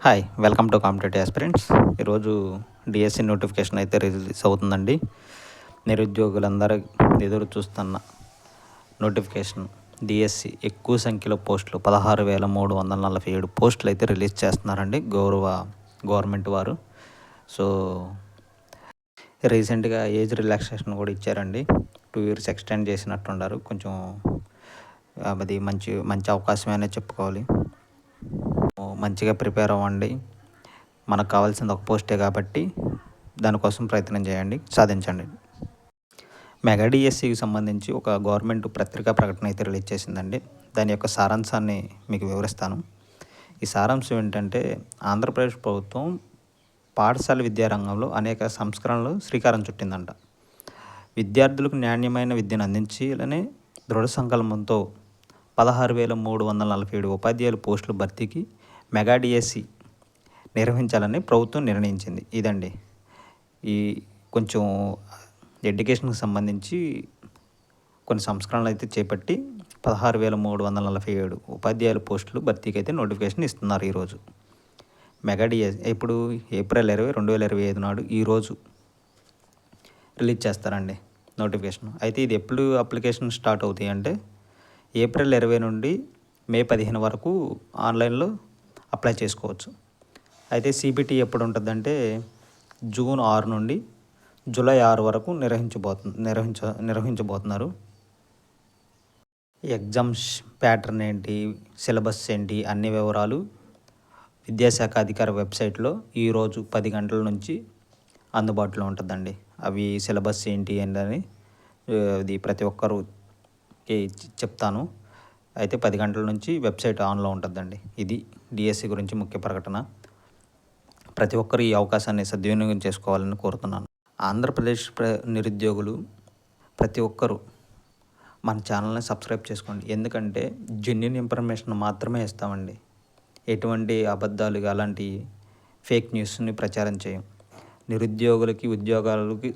Hi welcome to competitive aspirants. ఈరోజు DSC notification అయితే release అవుతుందండి. నిరుద్యోగులందరూ ఎదురు చూస్తున్న నోటిఫికేషన్ డిఎస్సి ఎక్కువ సంఖ్యలో పోస్టులు 16,347 పోస్టులు అయితే రిలీజ్ చేస్తున్నారండి గవర్నమెంట్ వారు. సో రీసెంట్గా ఏజ్ రిలాక్సేషన్ కూడా ఇచ్చారండి. 2 years ఎక్స్టెండ్ చేసినట్టున్నారు. కొంచెం అది మంచి అవకాశమే అనే చెప్పుకోవాలి. మంచిగా ప్రిపేర్ అవ్వండి. మనకు కావాల్సింది ఒక పోస్టే కాబట్టి దానికోసం ప్రయత్నం చేయండి, సాధించండి. మెగా డిఎస్సికి సంబంధించి ఒక గవర్నమెంట్ పత్రికా ప్రకటన అయితే రిలీజ్ చేసిందండి. దాని యొక్క సారాంశాన్ని మీకు వివరిస్తాను. ఈ సారాంశం ఏంటంటే, ఆంధ్రప్రదేశ్ ప్రభుత్వం పాఠశాల విద్యారంగంలో అనేక సంస్కరణలు శ్రీకారం చుట్టిందంట. విద్యార్థులకు నాణ్యమైన విద్యను అందించాలనే దృఢ సంకల్పంతో 16,347 ఉపాధ్యాయుల పోస్టుల భర్తీకి మెగా డిఎస్సి నిర్వహించాలని ప్రభుత్వం నిర్ణయించింది. ఇదండి ఈ కొంచెం ఎడ్యుకేషన్కి సంబంధించి కొన్ని సంస్కరణలు అయితే చేపట్టి 16,347 ఉపాధ్యాయుల పోస్టులు భర్తీకి అయితే నోటిఫికేషన్ ఇస్తున్నారు. ఈరోజు మెగా డిఎస్సి ఇప్పుడు April 20, 2025 నాడు ఈరోజు రిలీజ్ చేస్తారండి నోటిఫికేషన్. అయితే ఇది ఎప్పుడు అప్లికేషన్ స్టార్ట్ అవుతాయి అంటే April 20 నుండి May 15 వరకు ఆన్లైన్లో అప్లై చేసుకోవచ్చు. అయితే సిబిటి ఎప్పుడు ఉంటుందంటే June 6 నుండి July 6 వరకు నిర్వహించబోతున్నారు. ఎగ్జామ్స్ ప్యాటర్న్ ఏంటి, సిలబస్ ఏంటి, అన్ని వివరాలు విద్యాశాఖ అధికార వెబ్సైట్లో ఈరోజు 10 గంటల నుంచి అందుబాటులో ఉంటుందండి. అవి సిలబస్ ఏంటి అని అది ప్రతి ఒక్కరు చెప్తాను. అయితే 10 గంటల నుంచి వెబ్సైట్ ఆన్లో ఉంటుందండి. ఇది డిఎస్సి గురించి ముఖ్య ప్రకటన. ప్రతి ఒక్కరు ఈ అవకాశాన్ని సద్వినియోగం చేసుకోవాలని కోరుతున్నాను. ఆంధ్రప్రదేశ్ నిరుద్యోగులు ప్రతి ఒక్కరూ మన ఛానల్ని సబ్స్క్రైబ్ చేసుకోండి. ఎందుకంటే జెన్యూన్ ఇన్ఫర్మేషన్ మాత్రమే ఇస్తామండి. ఎటువంటి అబద్ధాలు అలాంటి ఫేక్ న్యూస్ని ప్రచారం చేయం. నిరుద్యోగులకి ఉద్యోగాలకి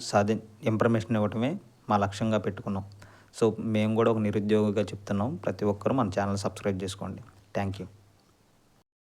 ఇన్ఫర్మేషన్ ఇవ్వటమే మా లక్ష్యంగా పెట్టుకున్నాం. సో మేము కూడా ఒక నిరుద్యోగిగా చెప్తున్నాం. ప్రతి ఒక్కరూ మన ఛానల్ సబ్స్క్రైబ్ చేసుకోండి. Thank you.